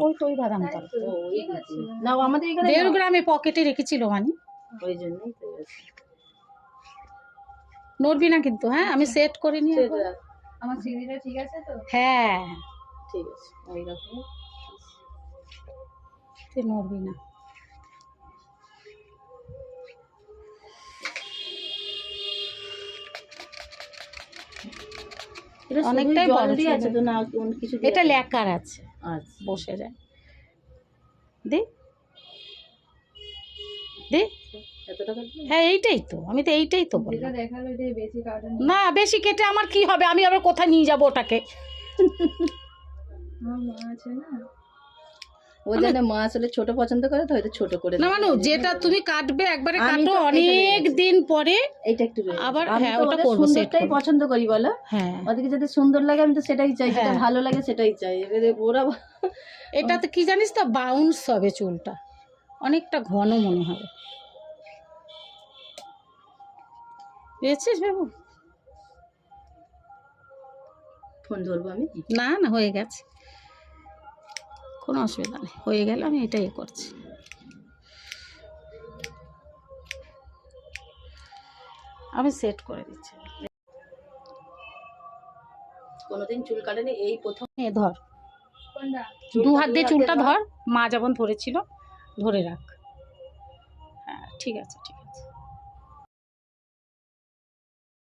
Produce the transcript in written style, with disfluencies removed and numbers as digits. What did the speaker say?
ওই তো ওই বাদাম তল না আমাদের এখানে 1.5 গ্রামে পকেটে রেখেছিল মানে, ওই জন্যই তো নড়বি না কিন্তু। হ্যাঁ আমি সেট করে নিয়ে আমার সিঁড়িটা ঠিক আছে তো? হ্যাঁ ঠিক আছে, ওই রকম তুই নড়বি না। অনেকটাই বড় আছে তো না, কোন কিছু এটা লেকার আছে। আচ্ছা বসে যায় দে দে। এত টাকা হ্যাঁ এইটাই তো, আমি তো এইটাই তো বললাম। দেখালো এটাই বেশি কাটে না বেশি কেটে আমার কি হবে, আমি আবার কোথায় নিয়ে যাবো ওটাকে? আমার মা আছে না, ও জানে মা আসলে ছোট পছন্দ করে তো হয়তো ছোট করে না মানু, যেটা তুমি কাটবে একবারে কাটো, অনেক দিন পরে এইটা একটু আবার আমি হ্যাঁ তো ওটা ওদের করবো, সেট সুন্দরটাই করবো। পছন্দ করি বলো। হ্যাঁ ওদেরকে যদি সুন্দর লাগে আমি তো সেটাই চাই, যেটা হ্যাঁ। ভালো লাগে সেটাই চাই। এবারে ওরা এটাতে কি জানিস তো, বাউন্স হবে চুলটা, অনেকটা ঘন মনে হবে। পেয়েছিস বাবু? ফোন ধরবো আমি? না না হয়ে গেছে, কোনো অসুবিধা নেই, হয়ে গেল। আমি এটাই করছি। আমি সেট করে দিচ্ছি। কোনোদিন চুল কাটেনি, এই প্রথম। এ ধর, 2 হাত দিয়ে চুলটা ধর, মা যেমন ধরেছিল ধরে রাখ। হ্যাঁ ঠিক আছে ঠিক আছে।